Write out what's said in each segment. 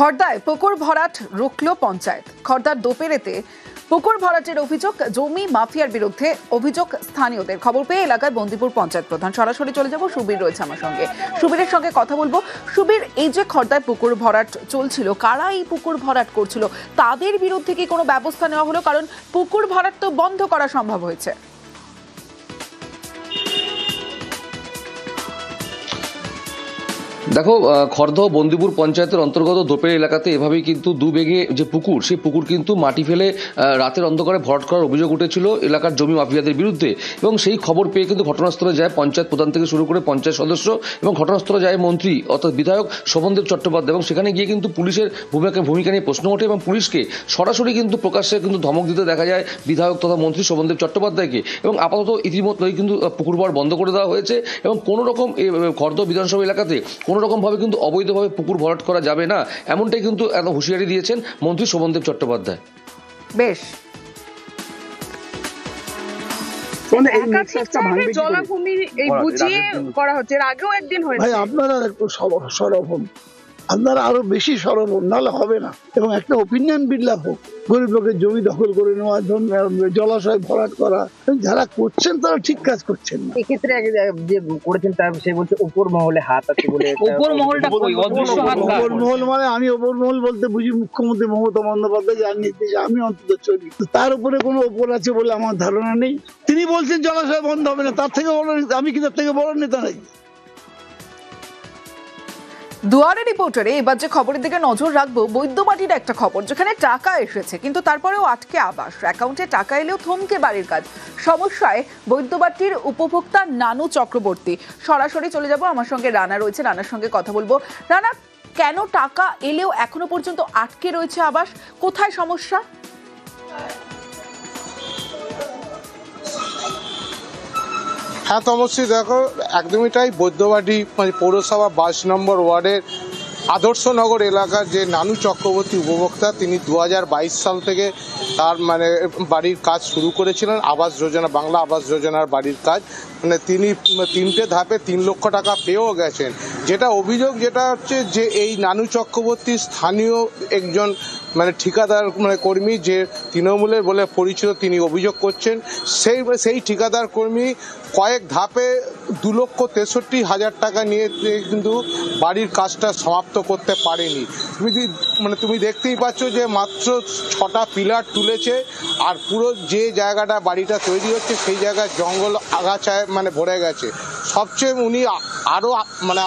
খড়দায় পুকুর ভরাট রুখল পঞ্চায়েত। খড়দার দোপেরেতে পুকুর ভরাটের অভিযোগ, জমি মাফিয়ার বিরুদ্ধে অভিযোগ স্থানীয়দের। খবর পেয়ে এলাকায় বন্দিপুর পঞ্চায়েত প্রধান। সরাসরি চলে যাব, সুবীর রয়েছে আমার সঙ্গে। সুবীরের সঙ্গে কথা বলবো। সুবীর, এই যে খড়দায় পুকুর ভরাট চলছিল, কারা এই পুকুর ভরাট করছিল, তাদের বিরুদ্ধে কি কোনো ব্যবস্থা নেওয়া হলো? কারণ পুকুর ভরাট তো বন্ধ করা সম্ভব হয়েছে। দেখো, খড়দহ বন্দিপুর পঞ্চায়েতের অন্তর্গত দোপের এলাকাতে এভাবেই কিন্তু দুবেগে যে পুকুর, সেই পুকুর কিন্তু মাটি ফেলে রাতের অন্ধকারে ভরাট করার অভিযোগ উঠেছিল এলাকার জমি মাফিয়াদের বিরুদ্ধে। এবং সেই খবর পেয়ে কিন্তু ঘটনাস্থলে যায় পঞ্চায়েত প্রধান থেকে শুরু করে পঞ্চায়েত সদস্য, এবং ঘটনাস্থলে যায় মন্ত্রী অর্থাৎ বিধায়ক শোভনদেব চট্টোপাধ্যায়। এবং সেখানে গিয়ে কিন্তু পুলিশের ভূমিকা নিয়ে প্রশ্ন ওঠে এবং পুলিশকে সরাসরি কিন্তু প্রকাশ্যে কিন্তু ধমক দিতে দেখা যায় বিধায়ক তথা মন্ত্রী শোভনদেব চট্টোপাধ্যায়কে। এবং আপাতত ইতিমধ্যেই কিন্তু পুকুর ভরাট বন্ধ করে দেওয়া হয়েছে এবং কোনো রকম খড়দহ বিধানসভা এলাকাতে কোনো রকমভাবে কিন্তু অবৈধভাবে পুকুর ভরাট করা যাবে না, এমনটাই কিন্তু একদম হুঁশিয়ারি দিয়েছেন মন্ত্রী শোভনদেব চট্টোপাধ্যায়। বেশ, জলাভূমি এই বুঝিয়ে করা হচ্ছে, এর আগেও একদিন হয়েছে। ভাই, আপনারা একটু সরব হন, আপনারা আরো বেশি সরব হন, নাহলে হবে না। এবং একটা ওপিনিয়ন বিল্ডার হোক, গরিব লোকের জমি দখল করে নেওয়া, জলাশয় ভরাট করা, যারা করছেন তারা ঠিক কাজ করছেন না। এক্ষেত্রে যে করেছেন তার সে বলছে উপর মহলে হাত আছে বলে। উপর মহলটা কই? অদৃশ্য হাত। উপর মহল মানে আমি উপর মহল বলতে বুঝি মুখ্যমন্ত্রী মমতা বন্দ্যোপাধ্যায় যার নির্দেশে আমি অন্তত চলি। তার উপরে কোনো ওপর আছে বলে আমার ধারণা নেই। তিনি বলছেন জলাশয় বন্ধ হবে না, তার থেকে বড় আমি কি তার থেকে বড় নেতা নাই? দুয়ারে রিপোর্টারে এবার যে খবরের দিকে নজর রাখবো, বৈদ্যবাটির একটা খবর, যেখানে টাকা এসেছে কিন্তু তারপরেও আটকে আবাস। অ্যাকাউন্টে টাকা এলেও থমকে বাড়ির কাজ। সমস্যায় বৈদ্যবাটির উপভোক্তা নানু চক্রবর্তী। সরাসরি চলে যাব, আমার সঙ্গে রানা রয়েছে, রানার সঙ্গে কথা বলবো। রানা, কেন টাকা এলেও এখনো পর্যন্ত আটকে রয়েছে আবাস? কোথায় সমস্যা? হ্যাঁ, তমশ্রী, দেখো একদমই তাই। বৈদ্যবাটি পৌরসভা 22 নম্বর ওয়ার্ডের আদর্শনগর এলাকার যে নানু চক্রবর্তী উপভোক্তা, তিনি 2022 সাল থেকে তার বাড়ির কাজ শুরু করেছিলেন। আবাস যোজনা, বাংলা আবাস যোজনার বাড়ির কাজ। তিনি 3টে ধাপে 3 লক্ষ টাকা পেয়েও গেছেন। যেটা অভিযোগ যেটা হচ্ছে যে এই নানু চক্রবর্তী স্থানীয় একজন ঠিকাদার কর্মী, যে তৃণমূলের বলে পরিচিত, তিনি অভিযোগ করছেন সেই ঠিকাদার কর্মী কয়েক ধাপে 2,63,000 টাকা নিয়ে কিন্তু বাড়ির কাজটা সমাপ্ত করতে পারেনি। তুমি দেখতেই পাচ্ছ যে মাত্র 6টা পিলার তুলেছে, আর পুরো যে জায়গাটা বাড়িটা তৈরি হচ্ছে সেই জায়গায় জঙ্গল আগাছায় ভরে গেছে। সবচেয়ে উনি আরও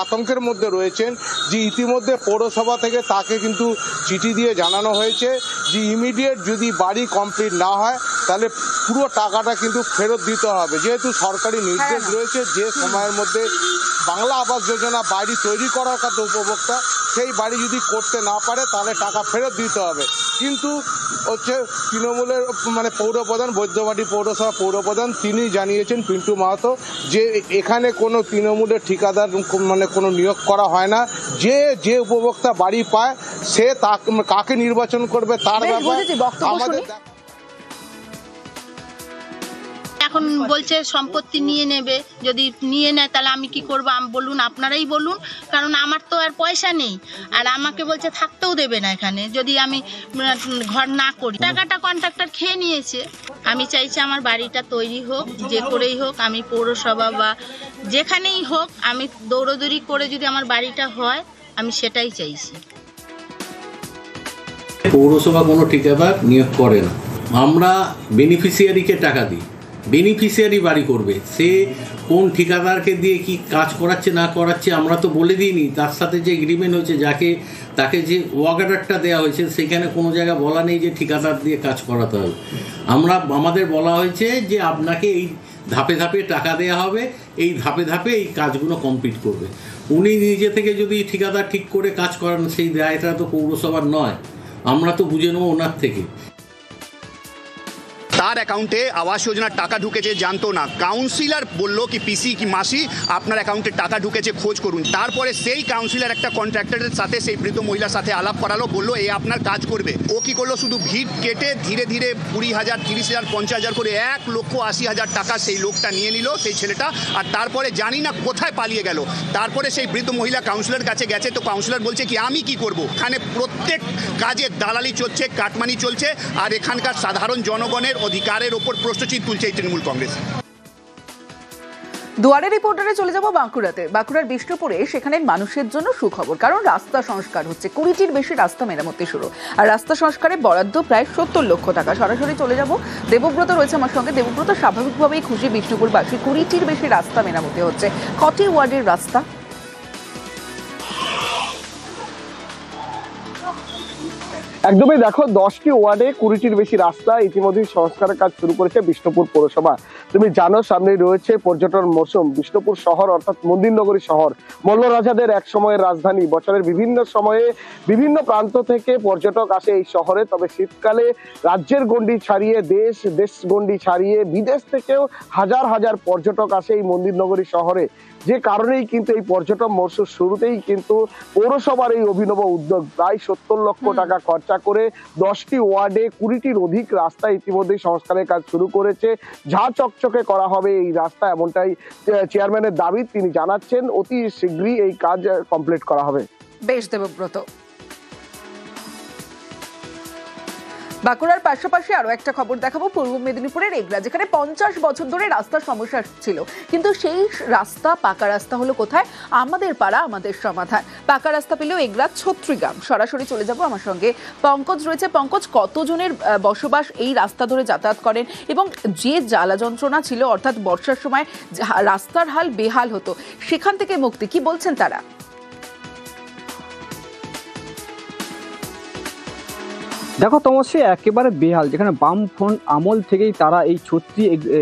আতঙ্কের মধ্যে রয়েছেন যে ইতিমধ্যে পৌরসভা থেকে তাকে কিন্তু চিঠি দিয়ে জানানো হয়েছে যে ইমিডিয়েট যদি বাড়ি কমপ্লিট না হয় তাহলে পুরো টাকাটা কিন্তু ফেরত দিতে হবে। যেহেতু সরকারি নির্দেশ রয়েছে যে সময়ের মধ্যে বাংলা আবাস যোজনা বাড়ি তৈরি করার কথা উপভোক্তা, সেই বাড়ি যদি করতে না পারে তাহলে টাকা ফেরত দিতে হবে। কিন্তু হচ্ছে তৃণমূলের পৌরপ্রধান, বৈদ্যবাটি পৌরসভা পৌরপ্রধান, তিনি জানিয়েছেন, পিন্টু মাহাতো, যে এখানে কোনো তৃণমূলের ঠিকাদার কোনো নিয়োগ করা হয় না। যে উপভোক্তা বাড়ি পায় সে কাকে নির্বাচন করবে তার ব্যাপার আমাদের। এখন বলছে সম্পত্তি নিয়ে নেবে, যদি নিয়ে নেয় তাহলে আমি কি করবো? বলুন, আপনারাই বলুন, কারণ আমার তো আর পয়সা নেই। আর আমাকে বলছে থাকতেও দেবে না এখানে যদি আমি ঘর না করি। টাকাটা কন্ট্রাক্টর খেয়ে নিয়েছে। আমি চাইছি আমার বাড়িটা তৈরি হোক, যে করেই হোক, আমি পৌরসভা বা যেখানেই হোক, আমি দৌড়দৌড়ি করে যদি আমার বাড়িটা হয়, আমি সেটাই চাইছি। পৌরসভা কোনো ঠিকাদার নিয়োগ করে না, আমরা বেনিফিশিয়ারিকে টাকা দিই। বেনিফিশিয়ারি বাড়ি করবে, সে কোন ঠিকাদারকে দিয়ে কি কাজ করাচ্ছে না করাচ্ছে আমরা তো বলে দিইনি। তার সাথে যে এগ্রিমেন্ট হয়েছে, তাকে যে ওয়ার্ক অর্ডারটা দেওয়া হয়েছে, সেখানে কোনো জায়গায় বলা নেই যে ঠিকাদার দিয়ে কাজ করাতে হবে। আমাদের বলা হয়েছে যে আপনাকে এই ধাপে ধাপে টাকা দেওয়া হবে, এই ধাপে ধাপে এই কাজগুলো কমপ্লিট করবে। উনি নিজে থেকে যদি ঠিকাদার ঠিক করে কাজ করান, সেই দায়টা তো পৌরসভার নয়, আমরা তো বুঝে নেবো ওনার থেকে। তার অ্যাকাউন্টে আবাস যোজনার টাকা ঢুকেছে জানতো না। কাউন্সিলর বলল কি পিসি কি মাসি আপনার অ্যাকাউন্টে টাকা ঢুকেছে, খোঁজ করুন। তারপরে সেই কাউন্সিলর একটা কন্ট্রাক্টরের সাথে সেই বৃদ্ধ মহিলার সাথে আলাপ করালো, বললো এ আপনার কাজ করবে। ও কি করলো, শুধু ভিড় কেটে ধীরে ধীরে 20,000, 30,000, 50,000 করে 1,80,000 টাকা সেই লোকটা নিয়ে নিল, সেই ছেলেটা। আর তারপরে জানি না কোথায় পালিয়ে গেল। তারপরে সেই বৃদ্ধ মহিলা কাউন্সিলর কাছে গেছে, তো কাউন্সিলর বলছে কি আমি কি করব, এখানে প্রত্যেক কাজে দালালি চলছে, কাটমানি চলছে, আর এখানকার সাধারণ জনগণের অধিকারের ওপর প্রশ্নচিহ্ন তুলছে এই তৃণমূল কংগ্রেস। দুয়ারে রিপোর্টারে চলে যাব বাঁকুড়াতে। বাঁকুড়ার বিষ্ণুপুরে সেখানে মানুষের জন্য সুখবর, কারণ রাস্তা সংস্কার হচ্ছে। 20টির বেশি রাস্তা মেরামতি শুরু, আর রাস্তা সংস্কারে বরাদ্দ প্রায় 70 লক্ষ টাকা। সরাসরি চলে যাব, দেবব্রত রয়েছে আমার সঙ্গে। দেবব্রত, স্বাভাবিকভাবেই খুশি বিষ্ণুপুরবাসী, 20টির বেশি রাস্তা মেরামতি হচ্ছে। কটি ওয়ার্ডের রাস্তা? একদমই, দেখো 10টি ওয়ার্ডে 20টির বেশি রাস্তা ইতিমধ্যেই সংস্কারের কাজ শুরু করেছে বিষ্ণুপুর পৌরসভা। তুমি জানো সামনেই রয়েছে পর্যটন মৌসুম। বিষ্ণুপুর শহর অর্থাৎ মন্দিরনগরী শহর, মল্লরাজাদের এক সময়ের রাজধানী। বছরের বিভিন্ন সময়ে বিভিন্ন প্রান্ত থেকে পর্যটক আসে এই শহরে। তবে শীতকালে রাজ্যের গণ্ডি ছাড়িয়ে দেশ গণ্ডি ছাড়িয়ে বিদেশ থেকেও হাজার হাজার পর্যটক আসে এই মন্দিরনগরী শহরে। যে কারণেই কিন্তু এই পর্যটন মৌসুম শুরুতেই কিন্তু পৌরসভার এই অভিনব উদ্যোগ, প্রায় 70 লক্ষ টাকা খরচা করে 10টি ওয়ার্ডে 20টির অধিক রাস্তা ইতিমধ্যেই সংস্কারের কাজ শুরু করেছে। ঝা চকচকে করা হবে এই রাস্তা, এমনটাই চেয়ারম্যানের দাবি। তিনি জানাচ্ছেন অতি শীঘ্রই এই কাজ কমপ্লিট করা হবে। বেশ দেবব্রত। বাঁকুড়ার পাশাপাশি আরো একটা খবর দেখাবো, পূর্ব মেদিনীপুরের এগরা, যেখানে 50 বছর ধরে রাস্তার সমস্যা ছিল, কিন্তু সেই রাস্তা পাকা রাস্তা হলো কোথায়? আমাদের পাড়া আমাদের সমাধান। পাকা রাস্তা পেলেও এগরা ছত্রিগ্রাম। সরাসরি চলে যাব, আমার সঙ্গে পঙ্কজ রয়েছে। পঙ্কজ, কতজনের বসবাস এই রাস্তা ধরে যাতায়াত করেন, এবং যে জ্বালা যন্ত্রণা ছিল, অর্থাৎ বর্ষার সময় রাস্তার হাল বেহাল হতো, সেখান থেকে মুক্তি কি বলছেন তারা? দেখো তমস্যা একেবারে বেহাল, যেখানে বামফ্রন্ট আমল থেকেই তারা এই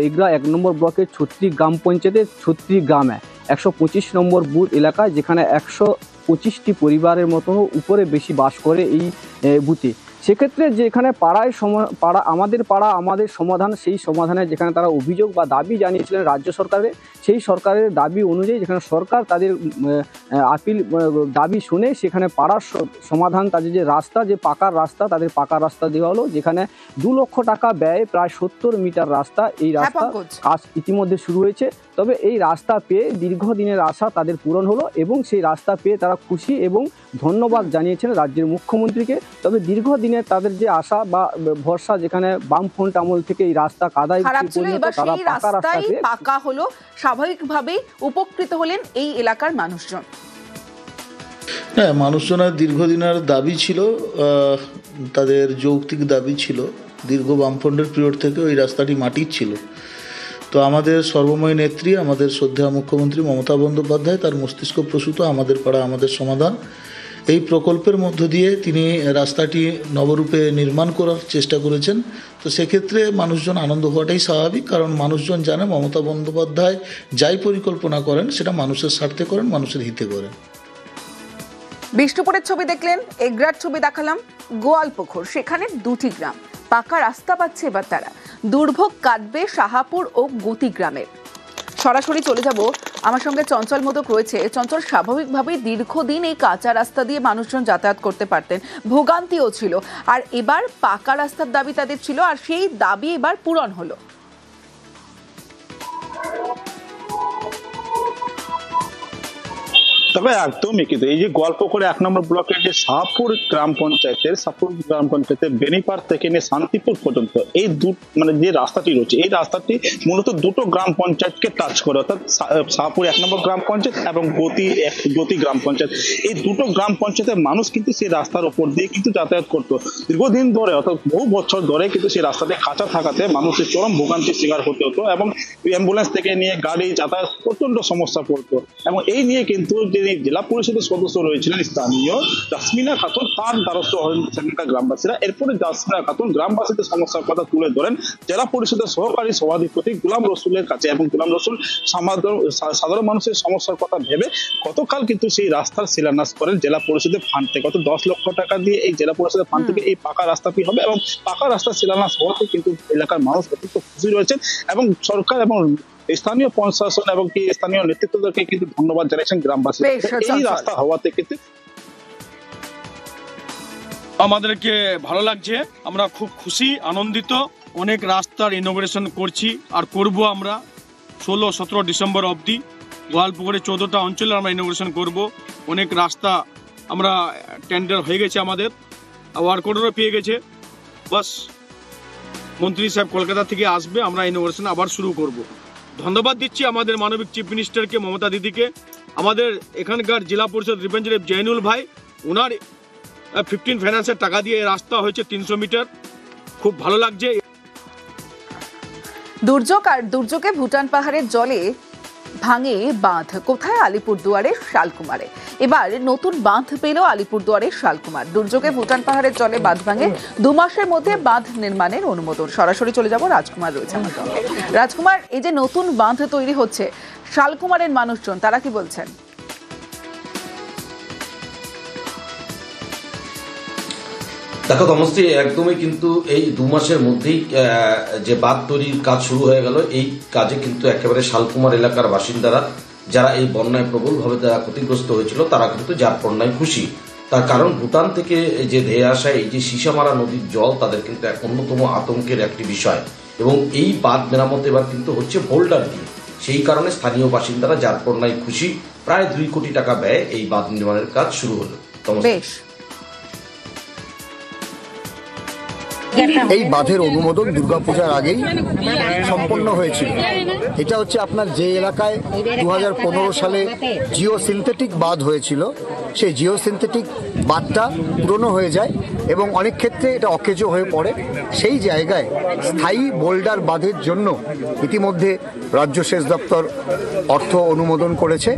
এগরা 1 নম্বর ব্লকের 36 গ্রাম পঞ্চায়েতের 36 গ্রামে 125 নম্বর বুথ এলাকায়, যেখানে 125টি পরিবারের মতো উপরে বেশি বাস করে এই বুথে। সেক্ষেত্রে যেখানে আমাদের পাড়া আমাদের সমাধান, সেই সমাধানে যেখানে তারা অভিযোগ বা দাবি জানিয়েছিলেন রাজ্য সরকারে, সেই সরকারের দাবি অনুযায়ী যেখানে সরকার তাদের আপিল দাবি শুনে সেখানে পাড়ার সমাধান, তাদের যে রাস্তা, যে পাকার রাস্তা, তাদের পাকা রাস্তা দেওয়া হলো, যেখানে 2 লক্ষ টাকা ব্যয়ে প্রায় 70 মিটার রাস্তা। এই রাস্তা কাজ ইতিমধ্যে শুরু হয়েছে। তবে এই রাস্তা পেয়ে দীর্ঘদিনের আশা তাদের পূরণ হলো, এবং সেই রাস্তা পেয়ে তারা খুশি এবং ধন্যবাদ জানিয়েছেন রাজ্যের মুখ্যমন্ত্রীকে। তবে দীর্ঘদিনের তাদের যে আশা বা ভরসা, যেখানে বামফ্রন্ট আমল থেকে এই রাস্তা কাদায় তারা পাকা রাস্তা পাকা হলো, স্বাভাবিকভাবেই উপকৃত হলেন এই এলাকার মানুষজন। হ্যাঁ, মানুষজনের দীর্ঘদিনের দাবি ছিল, তাদের যৌক্তিক দাবি ছিল। দীর্ঘ বামফ্রন্টের পিরিয়ড থেকে ওই রাস্তাটি মাটির ছিল। তো আমাদের সর্বময় নেত্রী, আমাদের শ্রদ্ধেয় মুখ্যমন্ত্রী মমতা বন্দ্যোপাধ্যায়, তার মস্তিষ্ক প্রসূত আমাদের পাড়া আমাদের সমাধান এই প্রকল্পের মধ্য দিয়ে তিনি রাস্তাটি নবরূপে নির্মাণ করার চেষ্টা করেছেন। তো সেক্ষেত্রে মানুষজন আনন্দ হওয়াটাই স্বাভাবিক, কারণ মানুষজন জানে মমতা বন্দ্যোপাধ্যায় যাই পরিকল্পনা করেন সেটা মানুষের স্বার্থে করেন, মানুষের হিতে করেন। বিষ্ণুপুরের ছবি দেখলেন, এগরার ছবি দেখালাম, গোয়ালপুকুর, সেখানে 2টি গ্রাম পাকা রাস্তা পাচ্ছে এবার তারা। দুর্ভোগ কাটবে শাহাপুর ও গতি গ্রামের। সরাসরি চলে যাব, আমার সঙ্গে চঞ্চল মোদক রয়েছে। চঞ্চল, স্বাভাবিকভাবেই দীর্ঘদিন এই কাঁচা রাস্তা দিয়ে মানুষজন যাতায়াত করতে পারতেন, ভোগান্তিও ছিল, আর এবার পাকা রাস্তার দাবি তাদের ছিল, আর সেই দাবি এবার পূরণ হলো। তবে একদমই, কিন্তু এই যে গোয়ালপুকুরে 1 নম্বর ব্লকের যে শাহপুর গ্রাম পঞ্চায়েতের বেনিপার থেকে নিয়ে শান্তিপুর পর্যন্ত এই যে রাস্তাটি রয়েছে, এই রাস্তাটি মূলত 2টো গ্রাম পঞ্চায়েতকে টাচ করে, অর্থাৎ শাহপুর 1 নম্বর গ্রাম পঞ্চায়েত এবং গতি গ্রাম পঞ্চায়েত। এই 2টো গ্রাম পঞ্চায়েতের মানুষ কিন্তু সেই রাস্তার উপর দিয়ে কিন্তু যাতায়াত করতো দীর্ঘদিন ধরে, অর্থাৎ বহু বছর ধরে কিন্তু সেই রাস্তাটি কাঁচা থাকাতে মানুষের চরম ভোগান্তির শিকার হতে হতো, এবং অ্যাম্বুলেন্স থেকে নিয়ে গাড়ি যাতায়াত প্রচন্ড সমস্যা পড়তো। এবং এই নিয়ে কিন্তু যে যিনি জেলা পরিষদের সদস্য রয়েছিলেন স্থানীয় জাসমিনা খাতুন, তার দ্বারস্থ হলেন সেখানকার গ্রামবাসীরা। এরপরে জাসমিনা খাতুন গ্রামবাসীদের সমস্যার কথা তুলে ধরেন জেলা পরিষদের সহকারী সভাধিপতি গোলাম রসুলের কাছে, এবং গোলাম রসুল সাধারণ মানুষের সমস্যার কথা ভেবে গতকাল কিন্তু সেই রাস্তার শিলান্যাস করেন জেলা পরিষদের ফান্ড থেকে। কত 10 লক্ষ টাকা দিয়ে এই জেলা পরিষদের ফান্ড থেকে এই পাকা রাস্তাটি হবে, এবং পাকা রাস্তার শিলান্যাস হওয়াতে কিন্তু এলাকার মানুষ অত্যন্ত খুশি রয়েছেন, এবং সরকার এবং স্থানীয় প্রশাসন এবং কি স্থানীয় নেতৃত্বদেরকে কিন্তু ধন্যবাদ জানিয়েছেন গ্রামবাসী। এই রাস্তা হওয়াতে কিন্তু আমাদেরকে ভালো লাগছে, আমরা খুব খুশি আনন্দিত। অনেক রাস্তার ইনোগ্রেশন করছি আর করব আমরা 16-17 ডিসেম্বর অবধি। গোয়ালপুকুরে 14টা অঞ্চলে আমরা ইনোগ্রেশন করব। অনেক রাস্তা আমরা টেন্ডার হয়ে গেছে, আমাদের ওয়ার্ক অর্ডারও পেয়ে গেছে। বাস মন্ত্রী সাহেব কলকাতা থেকে আসবে, আমরা ইনোগ্রেশন আবার শুরু করব। ধন্যবাদ দিচ্ছি আমাদের মানবিক চিফ মিনিস্টারকে, মমতা দিদিকে, আমাদের এখানকার জেলা পরিষদ রিপ্রেজেন্টেটিভ জয়নুল ভাই, ওনার 15 ফাইন্যান্সের টাকা দিয়ে রাস্তা হয়েছে 300 মিটার, খুব ভালো লাগছে। দুর্যোগ আর দুর্যোগে ভুটান পাহাড়ের জলে ভাঙে বাঁধ। কোথায়? আলিপুরদুয়ারের শালকুমারে। এবার নতুন বাঁধ পেল আলিপুরদুয়ারের শালকুমার। দুর্যোগে ভুটান পাহাড়ের জলে বাঁধ ভাঙে, 2 মাসের মধ্যে বাঁধ নির্মাণের অনুমোদন। সরাসরি চলে যাব, রাজকুমার রয়েছে আমার সঙ্গে। রাজকুমার, এই যে নতুন বাঁধ তৈরি হচ্ছে, শালকুমারের মানুষজন তারা কি বলছেন? দেখো তমশ্রী, একদমই কিন্তু এই 2 মাসের মধ্যেই যে বাঁধ তৈরির কাজ শুরু হয়ে গেল। এই কাজে কিন্তু একেবারে শালকুমার এলাকার বাসিন্দারা, যারা এই বন্যায় প্রবলভাবে তারা ক্ষতিগ্রস্ত হয়েছিল, তারা কিন্তু যারপন্নায় খুশি। তার কারণ ভুটান থেকে যে ধেয়ে আসা এই যে সিসামারা নদীর জল তাদের কিন্তু এক অন্যতম আতঙ্কের একটি বিষয়, এবং এই বাঁধ মেরামত এবার কিন্তু হচ্ছে বোল্ডার দিয়ে। সেই কারণে স্থানীয় বাসিন্দারা যারপন্নায় খুশি। প্রায় 2 কোটি টাকা ব্যয়ে এই বাঁধ নির্মাণের কাজ শুরু হলো। এই বাঁধের অনুমোদন দুর্গাপূজার আগেই সম্পন্ন হয়েছিল। এটা হচ্ছে আপনার যে এলাকায় 2015 সালে জিও সিনথেটিক বাঁধ হয়েছিল, সেই জিও সিনথেটিক বাঁধটা পুরনো হয়ে যায় এবং অনেক ক্ষেত্রে এটা অকেজো হয়ে পড়ে। সেই জায়গায় স্থায়ী বোল্ডার বাঁধের জন্য ইতিমধ্যে রাজ্য সেচ দপ্তর অর্থ অনুমোদন করেছে,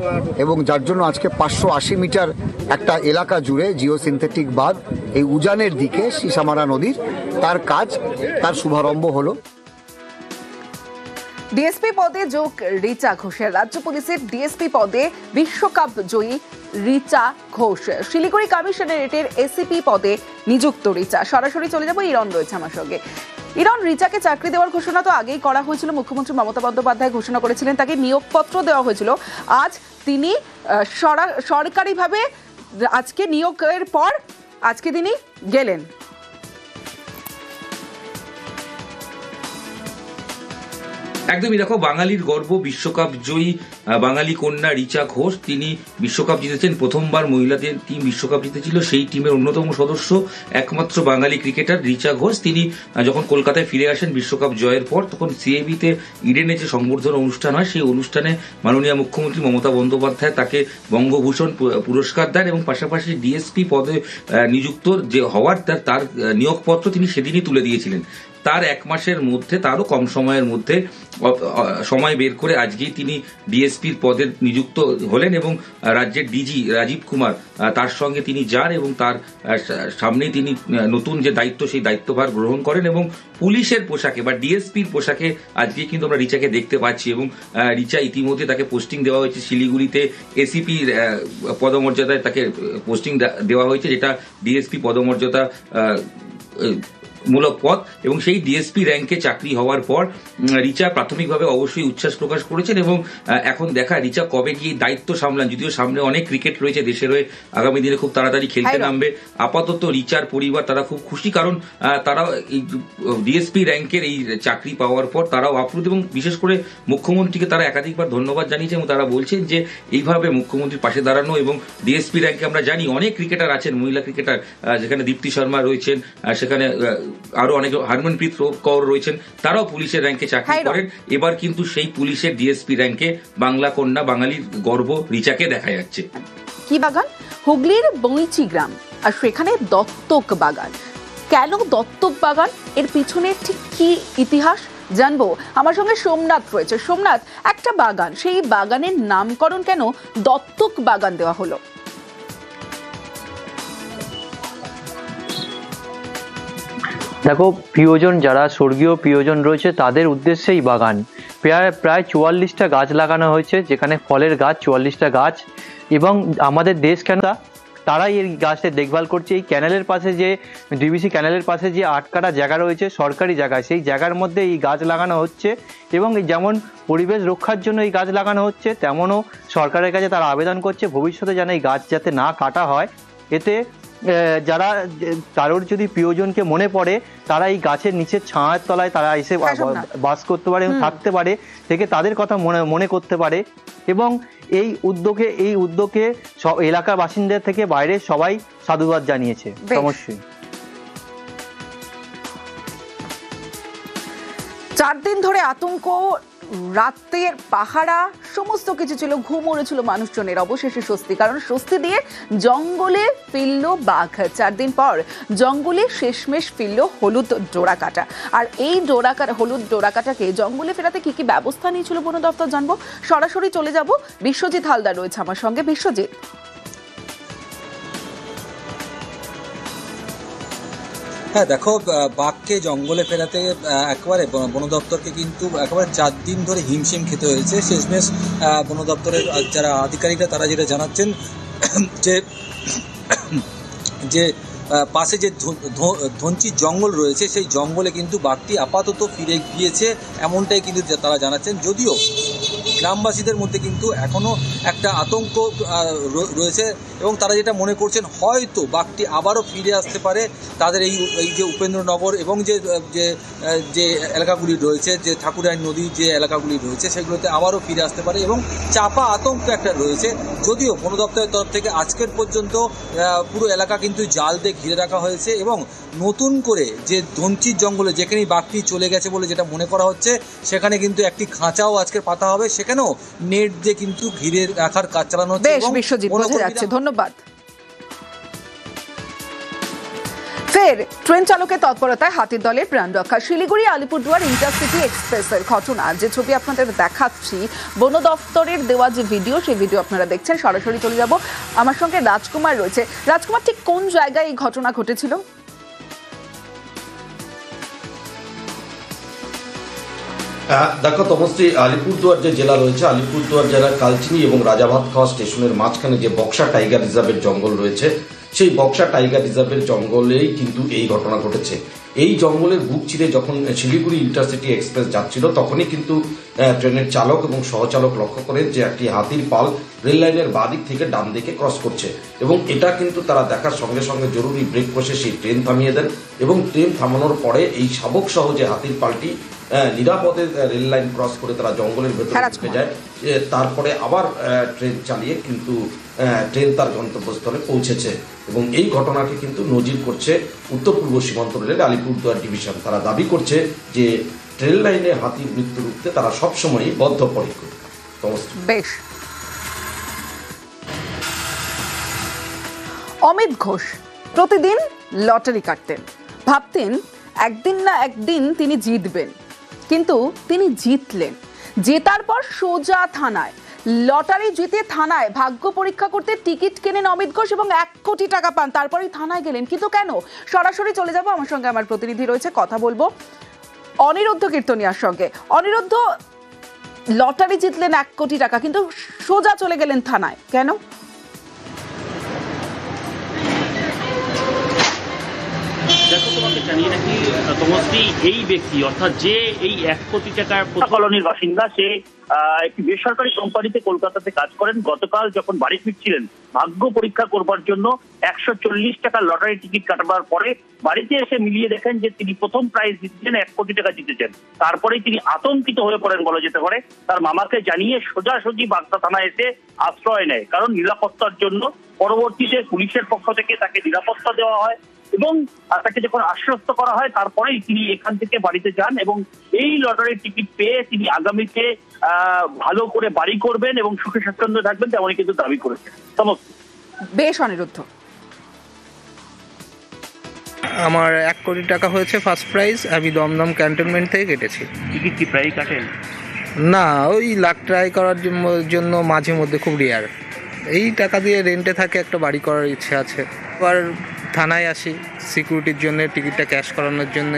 এবং যার জন্য আজকে 580 মিটার একটা এলাকা জুড়ে জিও সিনথেটিক বাঁধ এই উজানের দিকে সিসামারা নদীর তার শুভারম্ভ হলো। ডিএসপি পদে যোগ রিচা ঘোষের। রাজ্য পুলিশের ডিএসপি পদে বিশ্বকাপ জয়ী রিচা ঘোষ। শিলিগুড়ি কমিশনারেটের এসিপি পদে নিযুক্ত রিচা। সরাসরি চলে যাব, ইরন রয়েছে আমার সঙ্গে। ইরন, রিচাকে চাকরি দেওয়ার ঘোষণা তো আগেই করা হয়েছিল, মুখ্যমন্ত্রী মমতা বন্দ্যোপাধ্যায় ঘোষণা করেছিলেন, তাকে নিয়োগপত্র দেওয়া হয়েছিল। আজ তিনি সরকারিভাবে আজকে নিয়োগের পর আজকে তিনি গেলেন। একদমই, দেখো বাঙালির গর্ব বিশ্বকাপ জয়ী বাঙালি কন্যা রিচা ঘোষ, তিনি বিশ্বকাপ জিতেছেন। প্রথমবার মহিলাদের টিম বিশ্বকাপ জিতেছিল, সেই টিমের অন্যতম সদস্য একমাত্র বাঙালি ক্রিকেটার রিচা ঘোষ। তিনি যখন কলকাতায় ফিরে আসেন বিশ্বকাপ জয়ের পর, তখন সিএবিতে ইডেনে যে সংবর্ধনা অনুষ্ঠান হয়, সেই অনুষ্ঠানে মাননীয় মুখ্যমন্ত্রী মমতা বন্দ্যোপাধ্যায় তাকে বঙ্গভূষণ পুরস্কার দেন, এবং পাশাপাশি ডিএসপি পদে নিযুক্ত যে হওয়ার তার নিয়োগপত্র তিনি সেদিনই তুলে দিয়েছিলেন। তার 1 মাসের মধ্যে, তারও কম সময়ের মধ্যে সময় বের করে আজকেই তিনি ডিএসপির পদে নিযুক্ত হলেন, এবং রাজ্যের ডিজি রাজীব কুমার তার সঙ্গে তিনি যান, এবং তার সামনেই তিনি নতুন যে দায়িত্ব সেই দায়িত্বভার গ্রহণ করেন, এবং পুলিশের পোশাকে বা ডিএসপির পোশাকে আজকে কিন্তু আমরা রিচাকে দেখতে পাচ্ছি। এবং রিচা ইতিমধ্যে তাকে পোস্টিং দেওয়া হয়েছে শিলিগুড়িতে, এসিপি পদমর্যাদায় তাকে পোস্টিং দেওয়া হয়েছে, যেটা ডিএসপি পদমর্যাদা মূলক পদ, এবং সেই ডিএসপি র্যাঙ্কে চাকরি হওয়ার পর রিচা প্রাথমিকভাবে অবশ্যই উচ্ছ্বাস প্রকাশ করেছেন, এবং এখন দেখা রিচা কবে গিয়ে দায়িত্ব সামলান। যদিও সামনে অনেক ক্রিকেট রয়েছে দেশের হয়ে, আগামী দিনে খুব তাড়াতাড়ি খেলতে নামবে। আপাতত রিচার পরিবার তারা খুব খুশি, কারণ তারাও এই ডিএসপি র্যাঙ্কের এই চাকরি পাওয়ার পর তারাও আপ্লুত, এবং বিশেষ করে মুখ্যমন্ত্রীকে তারা একাধিকবার ধন্যবাদ জানিয়েছে, এবং তারা বলছেন যে এইভাবে মুখ্যমন্ত্রীর পাশে দাঁড়ানো, এবং ডিএসপি র্যাঙ্কে আমরা জানি অনেক ক্রিকেটার আছেন, মহিলা ক্রিকেটার, যেখানে দীপ্তি শর্মা রয়েছেন, সেখানে আরো অনেক হরমনপ্রীত কৌর রয়েছেন, তারাও পুলিশের র্যাঙ্কে চাকরি করেন। এবার কিন্তু সেই পুলিশের ডিএসপি র্যাঙ্কে বাংলা কন্যা, বাঙালির গর্ব রিচাকে দেখা যাচ্ছে। কি বাগান? হুগলির বৈচি গ্রাম, আর সেখানে দত্তক বাগান। কেন দত্তক বাগান? এর পিছনে ঠিক কি ইতিহাস? জানবো। আমার সঙ্গে সোমনাথ রয়েছে। সোমনাথ, একটা বাগান, সেই বাগানের নামকরণ কেন দত্তক বাগান দেওয়া হলো? দেখো, প্রিয়জন যারা স্বর্গীয় প্রিয়জন রয়েছে তাদের উদ্দেশ্যেই বাগান। প্রায় 44টা গাছ লাগানো হয়েছে, যেখানে ফলের গাছ 44টা গাছ। এবং আমাদের দেশ কেন তারাই এই গাছের দেখভাল করছে। এই ক্যানেলের পাশে যে ডিবিসি ক্যানেলের পাশে যে 8 কাঠা জায়গা রয়েছে সরকারি জায়গা, সেই জায়গার মধ্যে এই গাছ লাগানো হচ্ছে। এবং যেমন পরিবেশ রক্ষার জন্য এই গাছ লাগানো হচ্ছে, তেমনও সরকারের কাছে তারা আবেদন করছে ভবিষ্যতে যেন এই গাছ যাতে না কাটা হয়। এতে যারা কারোর যদি প্রিয়জনকে মনে পড়ে তারা এই গাছের নিচের ছায়ার তলায় তারা এসে বাস করতে পারে এবং থাকতে পারে, থেকে তাদের কথা মনে করতে পারে। এবং এই উদ্যোগে সব এলাকার বাসিন্দা থেকে বাইরে সবাই সাধুবাদ জানিয়েছে। অবশ্যই 4 দিন ধরে আতঙ্ক, রাতের পাহারা, সমস্ত কিছু ছিল, ঘুম উড়েছিল মানুষজনের। অবশেষে স্বস্তি, কারণ স্বস্তি দিয়ে জঙ্গলে ফিরল বাঘ। 4 দিন পর জঙ্গলে শেষমেশ ফিরল হলুদ ডোরাকাটা। আর এই হলুদ ডোরাকাটাকে জঙ্গলে ফেরাতে কি কি ব্যবস্থা নিয়েছিল বন দপ্তর জানবো। সরাসরি চলে যাব, বিশ্বজিৎ হালদার রয়েছে আমার সঙ্গে। বিশ্বজিৎ, হ্যাঁ দেখো, বাঘকে জঙ্গলে ফেরাতে একেবারে বন দপ্তরকে কিন্তু একেবারে 4 দিন ধরে হিমশিম খেতে হয়েছে। শেষমেশ বন দপ্তরের যারা আধিকারিকরা তারা যেটা জানাচ্ছেন যে পাশে যে ধনচি জঙ্গল রয়েছে সেই জঙ্গলে কিন্তু বাঘটি আপাতত ফিরে গিয়েছে, এমনটাই কিন্তু তারা জানাচ্ছেন। যদিও গ্রামবাসীদের মধ্যে কিন্তু এখনও একটা আতঙ্ক রয়েছে এবং তারা যেটা মনে করছেন হয়তো বাঘটি আবারও ফিরে আসতে পারে তাদের এই যে উপেন্দ্রনগর এবং যে এলাকাগুলি রয়েছে, যে ঠাকুরাই নদীর যে এলাকাগুলি রয়েছে সেগুলোতে আবারও ফিরে আসতে পারে এবং চাপা আতঙ্ক একটা রয়েছে। যদিও বন দপ্তরের তরফ থেকে আজকের পর্যন্ত পুরো এলাকা কিন্তু জাল দিয়ে ঘিরে রাখা হয়েছে এবং নতুন করে যে ধনচির জঙ্গলে যেখানে বাঘটি চলে গেছে বলে যেটা মনে করা হচ্ছে সেখানে কিন্তু একটি খাঁচাও আজকে পাতা হবে, সেখানেও নেট দিয়ে কিন্তু ঘিরে রাখার কাজ চালানো হচ্ছে। বিশ্বজিৎ, বোঝা যাচ্ছে। ধন্যবাদ। ফের ট্রেন চালকের তৎপরতায় হাতির দলের প্রাণ রক্ষা। শিলিগুড়ি আলিপুরদুয়ার ইন্টারসিটি এক্সপ্রেসের ঘটনা, যে ছবি আপনাদের দেখাচ্ছি, বন দপ্তরের দেওয়া যে ভিডিও, সেই ভিডিও আপনারা দেখছেন। সরাসরি চলে যাব, আমার সঙ্গে রাজকুমার রয়েছে। রাজকুমার, ঠিক কোন জায়গায় এই ঘটনা ঘটেছিল? দেখো তমশ্রী, আলিপুরদুয়ার যে জেলা রয়েছে, আলিপুরদুয়ার জেলার কালচিনি এবং রাজাভাতখাওয়া স্টেশনের মাঝখানে যে বক্সা টাইগার রিজার্ভের জঙ্গল রয়েছে, সেই বক্সা টাইগার রিজার্ভের জঙ্গলেই কিন্তু এই ঘটনা ঘটেছে। এই জঙ্গলের বুক চিরে যখন শিলিগুড়ি ইন্টারসিটি এক্সপ্রেস যাচ্ছিল তখনই কিন্তু ট্রেনের চালক এবং সহচালক লক্ষ্য করেন যে একটি হাতির পাল রেল লাইনের বাদিক থেকে ডান দিকে ক্রস করছে এবং এটা কিন্তু তারা দেখার সঙ্গে সঙ্গে জরুরি ব্রেক কষে সেই ট্রেন থামিয়ে দেন এবং ট্রেন থামানোর পরে এই শাবক সহ যে হাতির পালটি নিরাপদে রেল লাইন ক্রস করে তারা জঙ্গলের ভেতরে ঢুকে যায়। তারপরে আবার ট্রেন চালিয়ে কিন্তু ট্রেন তার গন্তব্যস্থলে পৌঁছেছে এবং এই ঘটনাকে কিন্তু নজির করছে উত্তর পূর্ব সীমান্ত রেলের আলিপুরদুয়ার ডিভিশন। তারা দাবি করছে যে ট্রেন লাইনে হাতির মৃত্যু রুখতে তারা সবসময়ই বদ্ধপরিকর। বেশ। অমিত ঘোষ প্রতিদিন লটারি কাটতেন, ভাবতেন একদিন না একদিন তিনি জিতবেন, কিন্তু তিনি জিতলেন। জেতার পর সোজা থানায়, লটারি জিতে থানায় ভাগ্য পরীক্ষা করতে টিকিট কেনেন অমিত ঘোষ এবং 1 কোটি টাকা পান। তারপরেই থানায় গেলেন, কিন্তু কেন? সরাসরি চলে যাব, আমার সঙ্গে আমার প্রতিনিধি রয়েছে, কথা বলবো অনিরুদ্ধ কীর্তনিয়ার সঙ্গে। অনিরুদ্ধ, লটারি জিতলেন 1 কোটি টাকা, কিন্তু সোজা চলে গেলেন থানায়, কেন? দেখো, তোমাকে জানিয়ে রাখি তমশ্রী, এই ব্যক্তি অর্থাৎ যে এই 1 কোটি টাকার কলোনির বাসিন্দা, সে একটি বেসরকারি কোম্পানিতে কলকাতাতে কাজ করেন। গতকাল যখন বাড়ি ফিরছিলেন ভাগ্য পরীক্ষা করবার জন্য 140 টাকার লটারি টিকিট কাটবার পরে বাড়িতে এসে মিলিয়ে দেখেন যে তিনি প্রথম প্রাইজ জিতেছেন, 1 কোটি টাকা জিতেছেন। তারপরেই তিনি আতঙ্কিত হয়ে পড়েন বলা যেতে পারে। তার মামাকে জানিয়ে সোজাসুজি বাগদা থানায় এসে আশ্রয় নেয়, কারণ নিরাপত্তার জন্য। পরবর্তীতে পুলিশের পক্ষ থেকে তাকে নিরাপত্তা দেওয়া হয় এবং তাকে যখন আশ্বস্ত করা হয় তারপরেই তিনি এখান থেকে বাড়িতে যান এবং এই লটারির টিকিট পেয়ে তিনি আগামীতে ভালো করে বাড়ি করবেন এবং সুখে স্বাচ্ছন্দ্যে থাকবেন, তেমনই কিন্তু দাবি করেছেন। বেশ অনিরুদ্ধ। আমার 1 কোটি টাকা হয়েছে ফার্স্ট প্রাইজ। আমি দমদম ক্যান্টনমেন্ট থেকে কেটেছি। টিকিট কি প্রায় কাটেন? না, ওই লাখ ট্রাই করার জন্য মাঝে মধ্যে খুব রেয়ার। এই টাকা দিয়ে রেন্টে থাকে একটা বাড়ি করার ইচ্ছে আছে। আবার থানায় আসি সিকিউরিটির জন্য, টিকিটটা ক্যাশ করানোর জন্য।